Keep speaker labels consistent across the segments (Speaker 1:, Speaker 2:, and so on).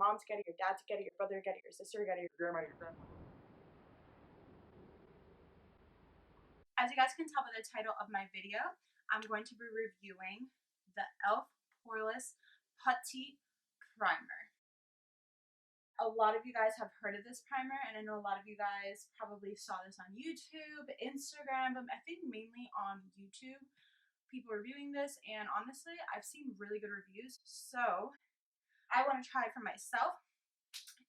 Speaker 1: mom's get it, your dad's get it, your brother get it, your sister get it, your grandma, your grandma. As you guys can tell by the title of my video, I'm going to be reviewing the e.l.f. Poreless Putty Primer. A lot of you guys have heard of this primer, and I know a lot of you guys probably saw this on YouTube, Instagram, but I think mainly on YouTube, people reviewing this, and honestly, I've seen really good reviews, so I want to try it for myself,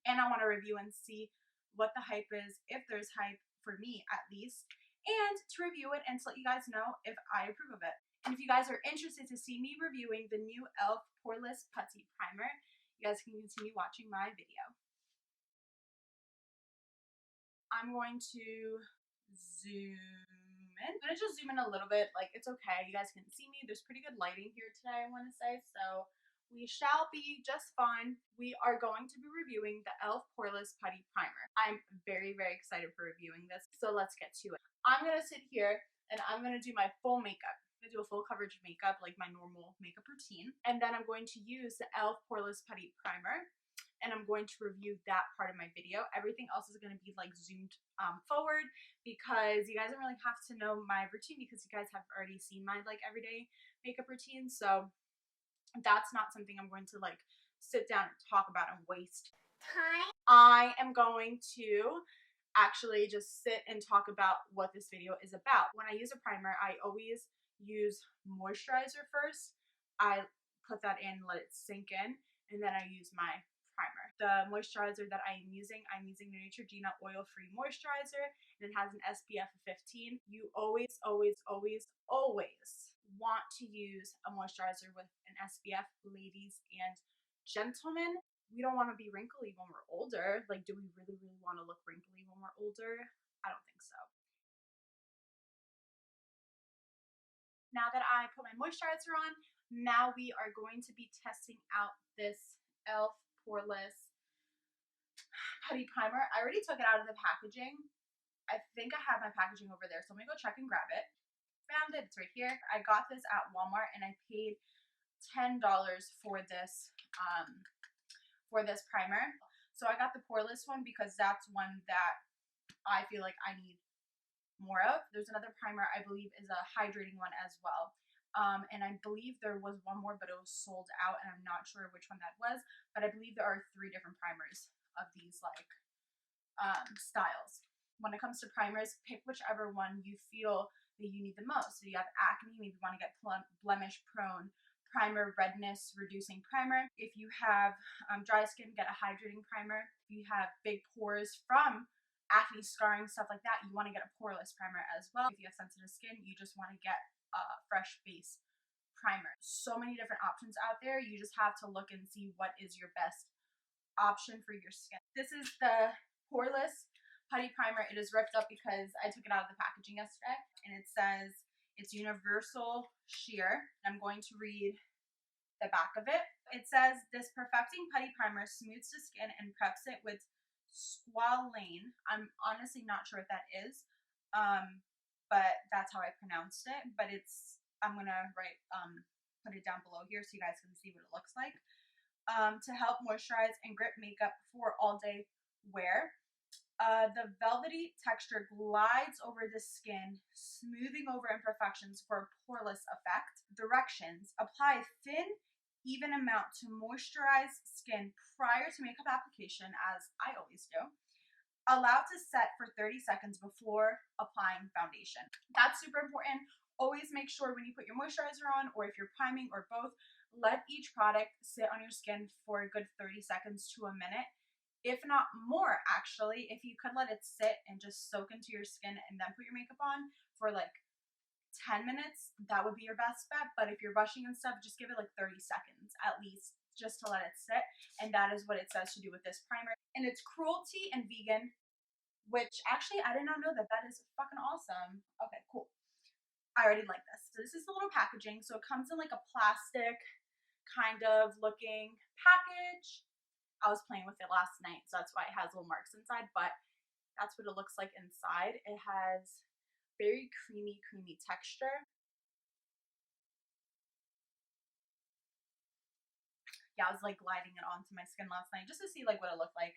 Speaker 1: and I want to review and see what the hype is, if there's hype, for me at least, and to review it and to let you guys know if I approve of it. And if you guys are interested to see me reviewing the new e.l.f. Poreless Putty Primer, you guys can continue watching my video. I'm going to zoom in. I'm going to just zoom in a little bit. Like, it's okay. You guys can see me. There's pretty good lighting here today, I want to say. So we shall be just fine. We are going to be reviewing the e.l.f. Poreless Putty Primer. I'm very, very excited for reviewing this. So let's get to it. I'm going to sit here and I'm going to do my full makeup. I'm going to do a full coverage makeup, like my normal makeup routine. And then I'm going to use the e.l.f. Poreless Putty Primer. And I'm going to review that part of my video. Everything else is going to be like zoomed forward because you guys don't really have to know my routine because you guys have already seen my like everyday makeup routine. So that's not something I'm going to like sit down and talk about and waste time. I am going to actually just sit and talk about what this video is about. When I use a primer, I always use moisturizer first. I put that in, let it sink in, and then I use my primer. The moisturizer that I'm using the Neutrogena oil-free moisturizer, and it has an SPF of 15. You always, always, always, always want to use a moisturizer with an SPF, ladies and gentlemen. We don't want to be wrinkly when we're older. Like, do we really, really want to look wrinkly when we're older? I don't think so. Now that I put my moisturizer on, now we are going to be testing out this e.l.f. Poreless Putty Primer. I already took it out of the packaging. I think I have my packaging over there, so I'm gonna go check and grab it. Found it, it's right here. I got this at Walmart and I paid $10 for this primer. So I got the Poreless one because that's one that I feel like I need more of. There's another primer I believe is a hydrating one as well. And I believe there was one more, but it was sold out, and I'm not sure which one that was. But I believe there are 3 different primers of these like styles. When it comes to primers, pick whichever one you feel that you need the most. So you have acne, maybe you want to get blemish prone primer, redness reducing primer. If you have dry skin, get a hydrating primer. If you have big pores from acne, scarring, stuff like that, you want to get a poreless primer as well. If you have sensitive skin, you just want to get a fresh base primer. So many different options out there. You just have to look and see what is your best option for your skin. This is the Poreless Putty Primer. It is ripped up because I took it out of the packaging yesterday, and it says it's universal sheer. I'm going to read the back of it. It says, this perfecting putty primer smooths the skin and preps it with squalane. I'm honestly not sure what that is, but that's how I pronounced it. But it's, I'm gonna put it down below here so you guys can see what it looks like. To help moisturize and grip makeup for all day wear. The velvety texture glides over the skin, smoothing over imperfections for a poreless effect. Directions: apply thin, even amount to moisturize skin prior to makeup application, as I always do. Allow to set for 30 seconds before applying foundation. That's super important. Always make sure when you put your moisturizer on, or if you're priming or both, let each product sit on your skin for a good 30 seconds to a minute. If not more, actually. If you could let it sit and just soak into your skin and then put your makeup on for like 10 minutes, that would be your best bet. But if you're rushing and stuff, just give it like 30 seconds at least, just to let it sit. And that is what it says to do with this primer. And it's cruelty and vegan, which actually I did not know that. That is fucking awesome. Okay, cool. I already like this. So this is the little packaging. So it comes in like a plastic kind of looking package. I was playing with it last night, so that's why it has little marks inside, but that's what it looks like inside. It has very creamy texture. Yeah, I was like gliding it onto my skin last night just to see like what it looked like.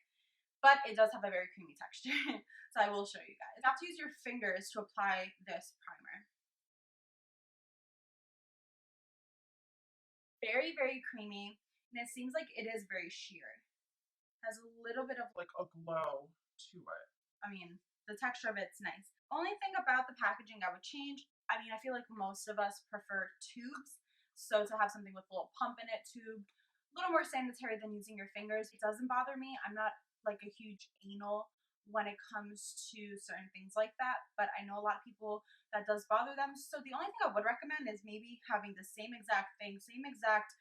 Speaker 1: But it does have a very creamy texture. So I will show you guys. You have to use your fingers to apply this primer. Very, very creamy. And it seems like it is very sheer. Has a little bit of like a glow to it. I mean, the texture of it's nice. Only thing about the packaging I would change, I mean, I feel like most of us prefer tubes. So to have something with a little pump in it, tube, a little more sanitary than using your fingers. It doesn't bother me. I'm not like a huge anal when it comes to certain things like that, but I know a lot of people that does bother them. So the only thing I would recommend is maybe having the same exact thing, same exact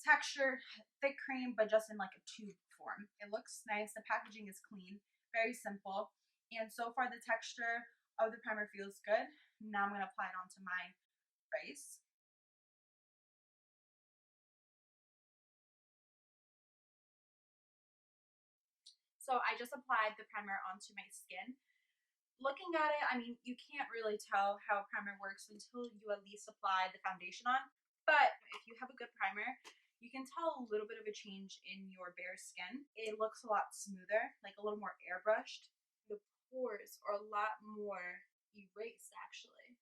Speaker 1: texture, thick cream, but just in like a tube form. It looks nice. The packaging is clean, very simple. And so far the texture of the primer feels good. Now I'm going to apply it onto my face. So I just applied the primer onto my skin. Looking at it, I mean, you can't really tell how a primer works until you at least apply the foundation on. But if you have a good primer, you can tell a little bit of a change in your bare skin. It looks a lot smoother, like a little more airbrushed. The pores are a lot more erased, actually.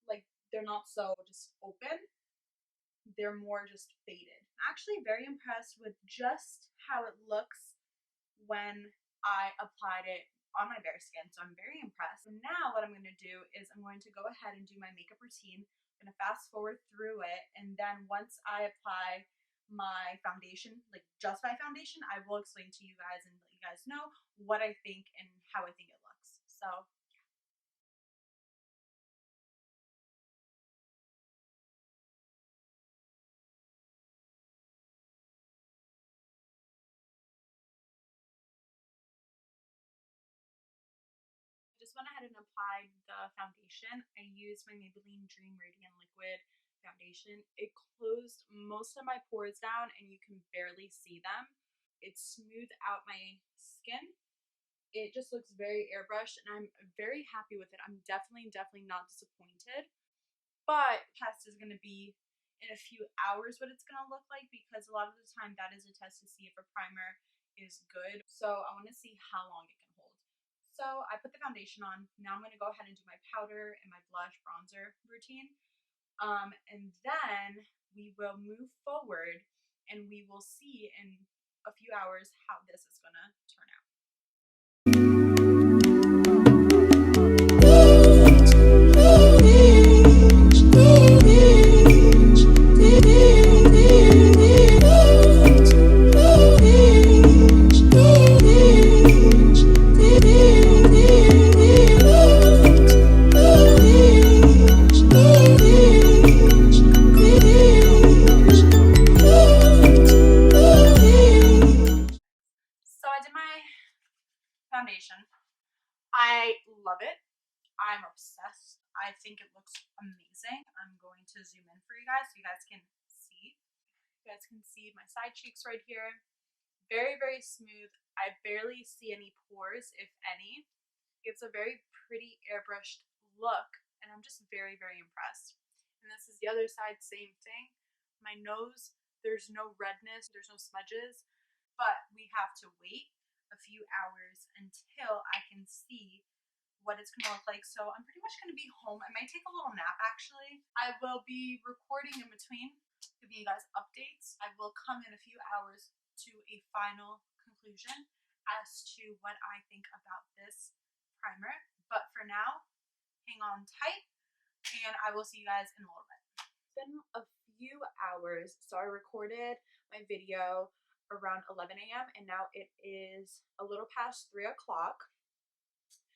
Speaker 1: Like, they're not so just open. They're more just faded. I'm actually very impressed with just how it looks when I applied it on my bare skin, so I'm very impressed. So now what I'm going to do is I'm going to go ahead and do my makeup routine. I'm going to fast forward through it, and then once I apply my foundation, like just my foundation, I will explain to you guys and let you guys know what I think and how I think it looks. So I just went ahead and applied the foundation. I used my Maybelline Dream Radiant Liquid foundation. It closed most of my pores down and you can barely see them. It smoothed out my skin. It just looks very airbrushed and I'm very happy with it. I'm definitely not disappointed. But test is going to be in a few hours what it's going to look like, because a lot of the time that is a test to see if a primer is good. So I want to see how long it can hold. So I put the foundation on. Now I'm going to go ahead and do my powder and my blush bronzer routine. And then we will move forward and we will see in a few hours how this is going to turn out. So I did my foundation. I love it. I'm obsessed. I think it looks amazing. I'm going to zoom in for you guys so you guys can see. You guys can see my side cheeks right here. Very, very smooth. I barely see any pores, if any. Gives a very pretty airbrushed look, and I'm just very, very impressed. And this is the other side, same thing. My nose, there's no redness, there's no smudges, but we have to wait a few hours until I can see what it's gonna look like. So I'm pretty much gonna be home. I might take a little nap actually. I will be recording in between, giving you guys updates. I will come in a few hours to a final conclusion as to what I think about this primer. But for now, hang on tight and I will see you guys in a little bit. It's been a few hours. So I recorded my video around 11 a.m. and now it is a little past 3 o'clock.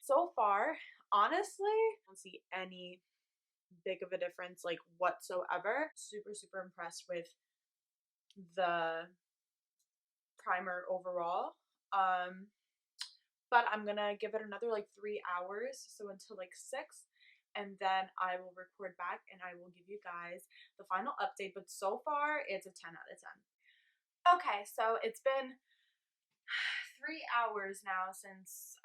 Speaker 1: So far, honestly, I don't see any big of a difference like whatsoever. Super, super impressed with the primer overall. But I'm gonna give it another like 3 hours, so until like 6, and then I will record back and I will give you guys the final update. But so far, it's a 10 out of 10. Okay, so it's been 3 hours now since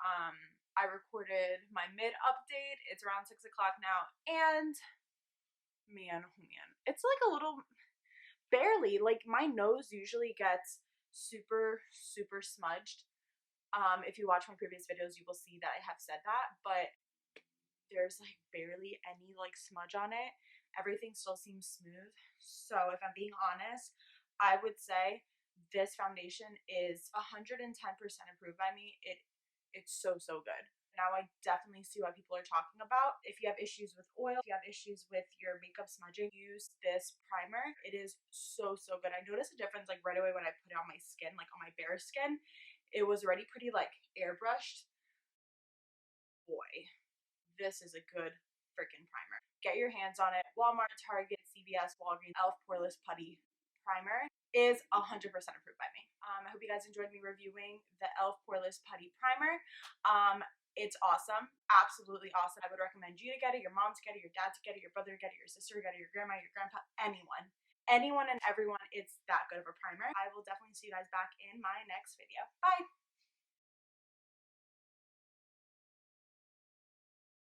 Speaker 1: I recorded my mid update. It's around 6 o'clock now, and man, oh man, it's like a little, barely. Like, my nose usually gets super, super smudged. If you watch my previous videos, you will see that I have said that, but there's like barely any like smudge on it. Everything still seems smooth. So if I'm being honest, I would say this foundation is 110% approved by me. It's so, so good. Now I definitely see what people are talking about. If you have issues with oil, if you have issues with your makeup smudging, use this primer. It is so, so good. I noticed a difference like right away when I put it on my skin, like on my bare skin. It was already pretty like airbrushed. Boy, this is a good freaking primer. Get your hands on it. Walmart, Target, CVS, Walgreens, e.l.f. Poreless Putty primer is 100% approved by me. I hope you guys enjoyed me reviewing the e.l.f. Poreless Putty primer. It's awesome. Absolutely awesome. I would recommend you to get it, your mom to get it, your dad to get it, your brother to get it, your sister to get it, your grandma, your grandpa, anyone. Anyone and everyone, it's that good of a primer. I will definitely see you guys back in my next video. Bye!